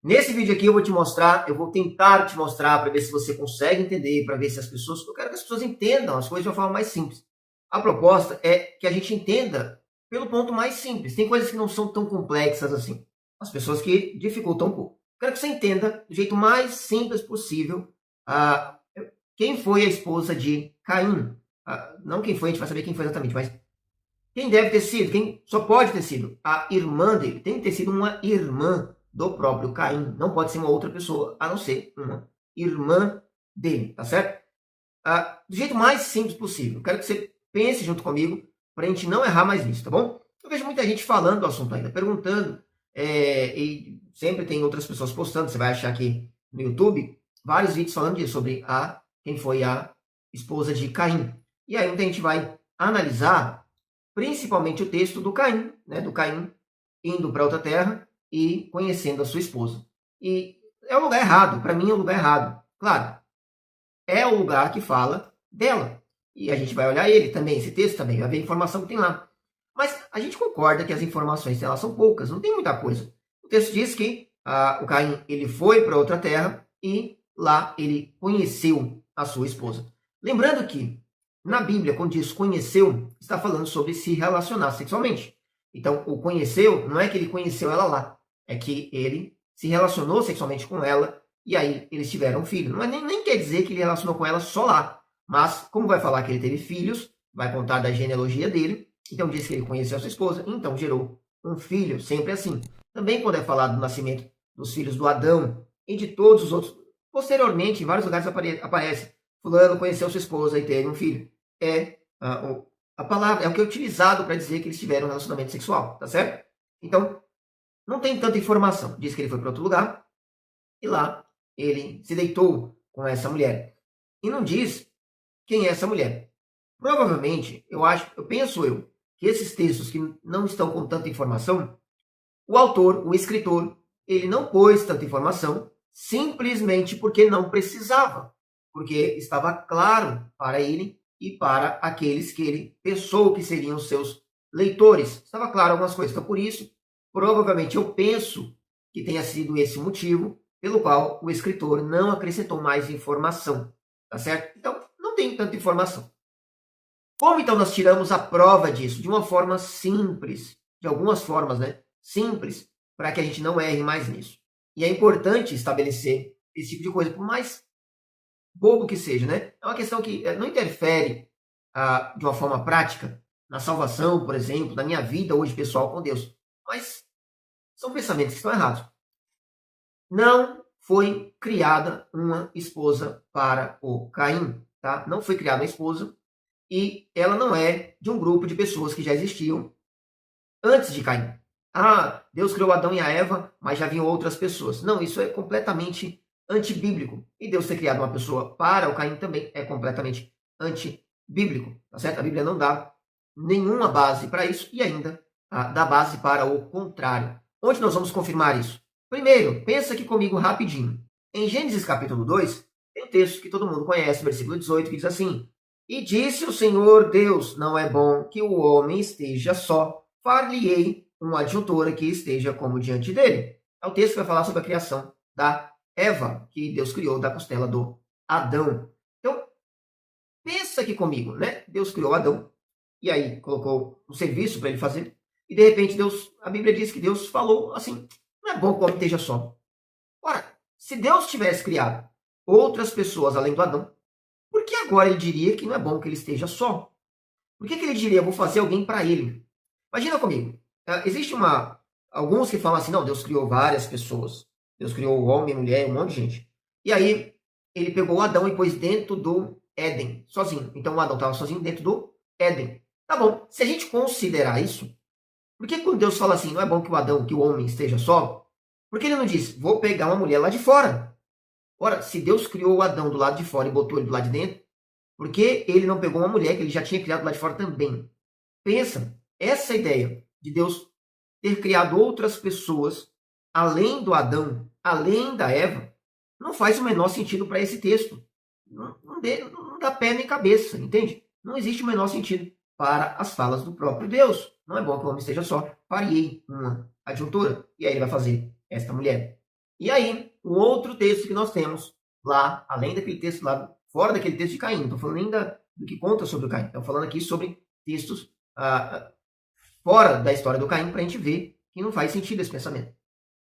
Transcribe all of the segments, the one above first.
Nesse vídeo aqui eu vou te mostrar, eu vou tentar te mostrar para ver se você consegue entender, para ver se as pessoas, eu quero que as pessoas entendam as coisas de uma forma mais simples. A proposta é que a gente entenda pelo ponto mais simples. Tem coisas que não são tão complexas assim. As pessoas que dificultam um pouco. Quero que você entenda do jeito mais simples possível quem foi a esposa de Caim. Não quem foi, a gente vai saber quem foi exatamente, mas quem deve ter sido, quem só pode ter sido a irmã dele. Tem que ter sido uma irmã do próprio Caim. Não pode ser uma outra pessoa, a não ser uma irmã dele, tá certo? Do jeito mais simples possível. Quero que você pense junto comigo para a gente não errar mais nisso, tá bom? Eu vejo muita gente falando do assunto ainda, perguntando, e sempre tem outras pessoas postando. Você vai achar aqui no YouTube vários vídeos falando disso, sobre quem foi a esposa de Caim. E aí muita gente vai analisar principalmente o texto do Caim, né? Do Caim indo para outra terra e conhecendo a sua esposa. E é o lugar errado, para mim é o lugar errado. Claro, é o lugar que fala dela. E a gente vai olhar ele também, esse texto também, vai ver a informação que tem lá. Mas a gente concorda que as informações dela são poucas, não tem muita coisa. O texto diz que o Caim ele foi para outra terra e lá ele conheceu a sua esposa. Lembrando que na Bíblia, quando diz conheceu, está falando sobre se relacionar sexualmente. Então, o conheceu não é que ele conheceu ela lá, é que ele se relacionou sexualmente com ela e aí eles tiveram um filho. Não é nem quer dizer que ele relacionou com ela só lá, mas como vai falar que ele teve filhos, vai contar da genealogia dele, então diz que ele conheceu a sua esposa, então gerou um filho, sempre assim. Também quando é falado do nascimento dos filhos do Adão e de todos os outros, posteriormente, em vários lugares aparece, fulano conheceu sua esposa e teve um filho. A palavra é o que é utilizado para dizer que eles tiveram um relacionamento sexual, tá certo? Então, não tem tanta informação. Diz que ele foi para outro lugar e lá ele se deitou com essa mulher. E não diz quem é essa mulher. Provavelmente, penso eu, que esses textos que não estão com tanta informação, o autor, o escritor, ele não pôs tanta informação simplesmente porque não precisava, porque estava claro para ele e para aqueles que ele pensou que seriam seus leitores. Estava claro algumas coisas. Então, por isso, provavelmente eu penso que tenha sido esse o motivo pelo qual o escritor não acrescentou mais informação, tá certo? Então, não tem tanta informação. Como então nós tiramos a prova disso? De uma forma simples, de algumas formas, né? Simples, para que a gente não erre mais nisso. E é importante estabelecer esse tipo de coisa, por mais bobo que seja, né? É uma questão que não interfere de uma forma prática na salvação, por exemplo, na minha vida hoje pessoal com Deus. Mas são pensamentos que estão errados. Não foi criada uma esposa para o Caim, tá? Não foi criada uma esposa e ela não é de um grupo de pessoas que já existiam antes de Caim. Deus criou Adão e a Eva, mas já vinham outras pessoas. Não, isso é completamente antibíblico. E Deus ter criado uma pessoa para o Caim também é completamente antibíblico, tá certo? A Bíblia não dá nenhuma base para isso e ainda dá base para o contrário. Onde nós vamos confirmar isso? Primeiro, pensa aqui comigo rapidinho. Em Gênesis capítulo 2, tem um texto que todo mundo conhece, versículo 18, que diz assim: E disse o Senhor Deus, não é bom que o homem esteja só, far-lhe-ei uma adjutora que esteja como diante dele. É o texto que vai falar sobre a criação da Eva, que Deus criou da costela do Adão. Então, pensa aqui comigo, né? Deus criou Adão, e aí colocou um serviço para ele fazer, e de repente a Bíblia diz que Deus falou assim: não é bom que o homem esteja só. Ora, se Deus tivesse criado outras pessoas além do Adão, por que agora ele diria que não é bom que ele esteja só? Por que ele diria, vou fazer alguém para ele? Imagina comigo, existe alguns que falam assim, não, Deus criou várias pessoas. Deus criou homem, mulher, um monte de gente. E aí, ele pegou o Adão e pôs dentro do Éden, sozinho. Então, o Adão estava sozinho dentro do Éden. Tá bom, se a gente considerar isso, por que quando Deus fala assim, não é bom que o homem esteja só? Por que ele não diz, vou pegar uma mulher lá de fora? Ora, se Deus criou o Adão do lado de fora e botou ele do lado de dentro, por que ele não pegou uma mulher que ele já tinha criado do lado de fora também? Pensa, essa ideia de Deus ter criado outras pessoas além do Adão, além da Eva, não faz o menor sentido para esse texto. Não dá pé nem cabeça, entende? Não existe o menor sentido para as falas do próprio Deus. Não é bom que o homem esteja só, far-lhe-ei uma adjuntora. E aí ele vai fazer esta mulher. E aí, o outro texto que nós temos lá, além daquele texto lá, fora daquele texto de Caim, não estou falando nem do que conta sobre o Caim, estou falando aqui sobre textos fora da história do Caim, para a gente ver que não faz sentido esse pensamento.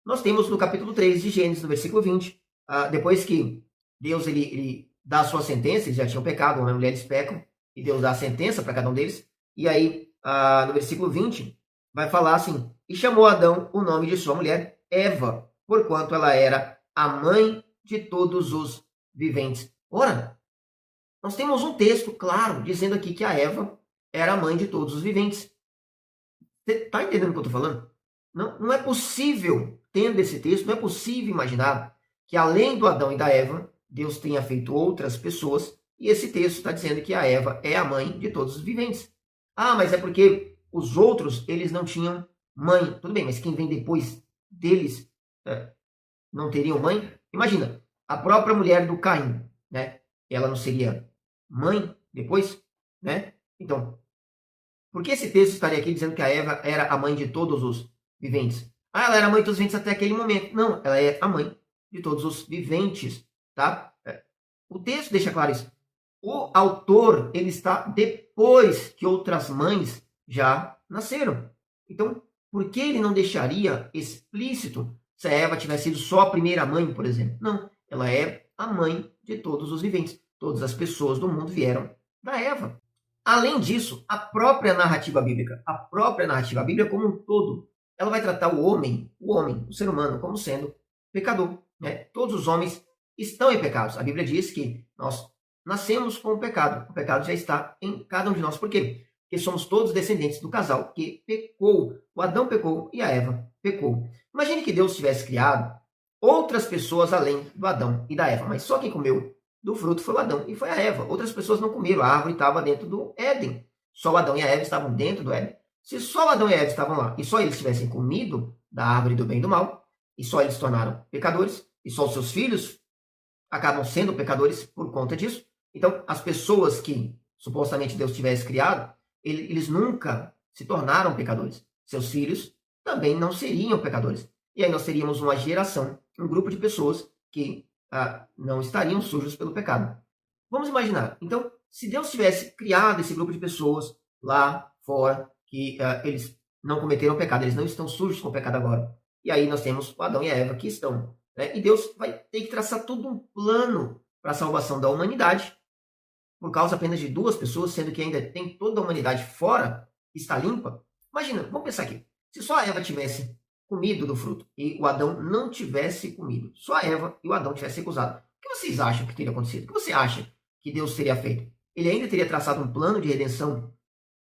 Nós temos no capítulo 3 de Gênesis, no versículo 20, depois que Deus ele dá a sua sentença, eles já tinham pecado, homem e mulher eles pecam, e Deus dá a sentença para cada um deles, e aí no versículo 20 vai falar assim, e chamou Adão o nome de sua mulher Eva, porquanto ela era a mãe de todos os viventes. Ora, nós temos um texto claro dizendo aqui que a Eva era a mãe de todos os viventes. Você está entendendo o que eu estou falando? Não é possível, tendo esse texto, não é possível imaginar que além do Adão e da Eva, Deus tenha feito outras pessoas, e esse texto está dizendo que a Eva é a mãe de todos os viventes. Ah, mas é porque os outros, eles não tinham mãe. Tudo bem, mas quem vem depois deles não teriam mãe? Imagina, a própria mulher do Caim, né? Ela não seria mãe depois, né? Então, por que esse texto estaria aqui dizendo que a Eva era a mãe de todos os viventes? Ah, ela era a mãe de todos os viventes até aquele momento. Não, ela é a mãe de todos os viventes, tá? O texto deixa claro isso. O autor, ele está depois que outras mães já nasceram. Então, por que ele não deixaria explícito se a Eva tivesse sido só a primeira mãe, por exemplo? Não, ela é a mãe de todos os viventes. Todas as pessoas do mundo vieram da Eva. Além disso, a própria narrativa bíblica como um todo, ela vai tratar o homem, o ser humano, como sendo pecador. Né? Todos os homens estão em pecados. A Bíblia diz que nós nascemos com o pecado. O pecado já está em cada um de nós. Por quê? Porque somos todos descendentes do casal que pecou. O Adão pecou e a Eva pecou. Imagine que Deus tivesse criado outras pessoas além do Adão e da Eva, mas só quem comeu do fruto foi o Adão e foi a Eva. Outras pessoas não comeram, a árvore estava dentro do Éden. Só o Adão e a Eva estavam dentro do Éden. Se só o Adão e a Eva estavam lá e só eles tivessem comido da árvore do bem e do mal, e só eles se tornaram pecadores, e só os seus filhos acabam sendo pecadores por conta disso, então as pessoas que supostamente Deus tivesse criado, eles nunca se tornaram pecadores. Seus filhos também não seriam pecadores. E aí nós teríamos uma geração, um grupo de pessoas que não estariam sujos pelo pecado. Vamos imaginar, então, se Deus tivesse criado esse grupo de pessoas lá fora, que eles não cometeram pecado, eles não estão sujos com o pecado agora. E aí nós temos o Adão e a Eva que estão. Né? E Deus vai ter que traçar todo um plano para a salvação da humanidade, por causa apenas de duas pessoas, sendo que ainda tem toda a humanidade fora, está limpa. Imagina, vamos pensar aqui, se só a Eva tivesse comido do fruto e o Adão não tivesse comido, só a Eva e o Adão tivessem recusado, o que vocês acham que teria acontecido? O que você acha que Deus teria feito? Ele ainda teria traçado um plano de redenção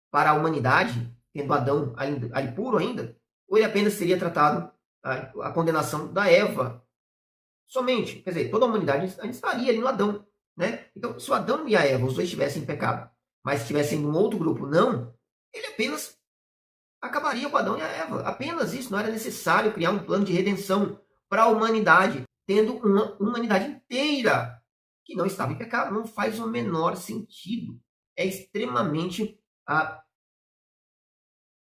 para a humanidade, tendo Adão ali puro ainda? Ou ele apenas teria tratado a condenação da Eva somente? Quer dizer, toda a humanidade ainda estaria ali no Adão. Né? Então, se o Adão e a Eva, os dois estivessem em pecado, mas estivessem em um outro grupo não, ele apenas acabaria com o Adão e a Eva. Apenas isso. Não era necessário criar um plano de redenção para a humanidade, tendo uma humanidade inteira que não estava em pecado. Não faz o menor sentido. É extremamente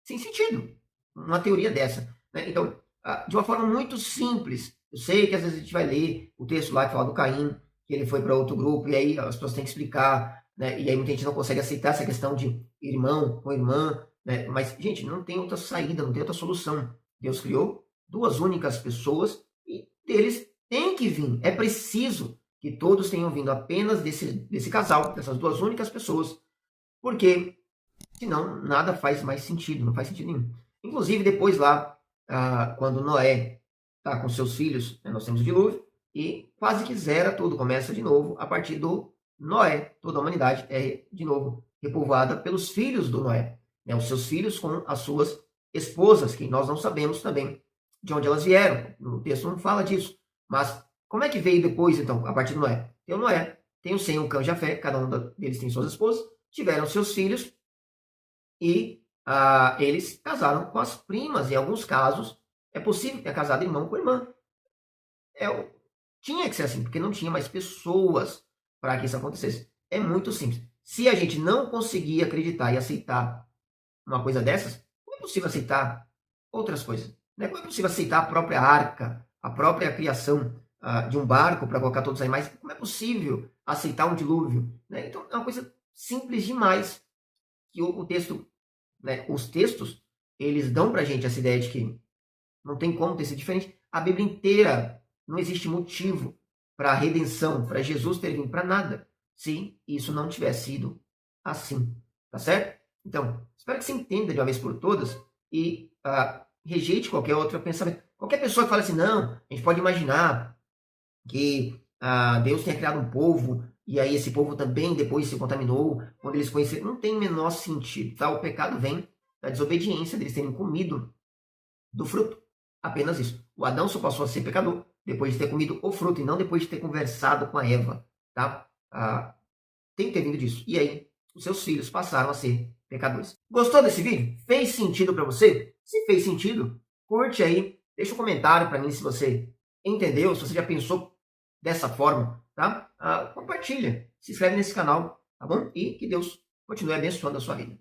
sem sentido uma teoria dessa. Né? Então, de uma forma muito simples, eu sei que às vezes a gente vai ler o texto lá que fala do Caim, que ele foi para outro grupo, e aí as pessoas têm que explicar, né? E aí muita gente não consegue aceitar essa questão de irmão com irmã, né? Mas, gente, não tem outra saída, não tem outra solução. Deus criou duas únicas pessoas e deles tem que vir. É preciso que todos tenham vindo apenas desse casal, dessas duas únicas pessoas, porque senão nada faz mais sentido, não faz sentido nenhum. Inclusive, depois lá, quando Noé está com seus filhos, né, nós temos o dilúvio, e quase que zera tudo, começa de novo a partir do Noé. Toda a humanidade é de novo repovoada pelos filhos do Noé. Né? Os seus filhos com as suas esposas, que nós não sabemos também de onde elas vieram. O texto não fala disso. Mas como é que veio depois, então, a partir do Noé? Tem o Noé, tem o Sem, o Cã e o Jafé, cada um deles tem suas esposas, tiveram seus filhos e eles casaram com as primas. Em alguns casos, é possível ter casado irmão com irmã. Tinha que ser assim, porque não tinha mais pessoas para que isso acontecesse. É muito simples. Se a gente não conseguir acreditar e aceitar uma coisa dessas, como é possível aceitar outras coisas? Como é possível aceitar a própria arca, a própria criação de um barco para colocar todos os animais. Como é possível aceitar um dilúvio? Né? Então, é uma coisa simples demais que o texto, né, os textos, eles dão para a gente essa ideia de que não tem como ter sido diferente. A Bíblia inteira não existe motivo para a redenção, para Jesus ter vindo para nada, se isso não tivesse sido assim. Tá certo? Então, espero que você entenda de uma vez por todas e rejeite qualquer outro pensamento. Qualquer pessoa que fale assim, não, a gente pode imaginar que Deus tenha criado um povo e aí esse povo também depois se contaminou quando eles conheceram. Não tem o menor sentido. Tá? O pecado vem da desobediência deles terem comido do fruto. Apenas isso. O Adão só passou a ser pecador depois de ter comido o fruto e não depois de ter conversado com a Eva. Tá? Tem que ter vindo disso. E aí, os seus filhos passaram a ser pecadores. Gostou desse vídeo? Fez sentido para você? Se fez sentido, curte aí, deixa um comentário para mim se você entendeu, se você já pensou dessa forma, tá? Compartilha, se inscreve nesse canal, tá bom? E que Deus continue abençoando a sua vida.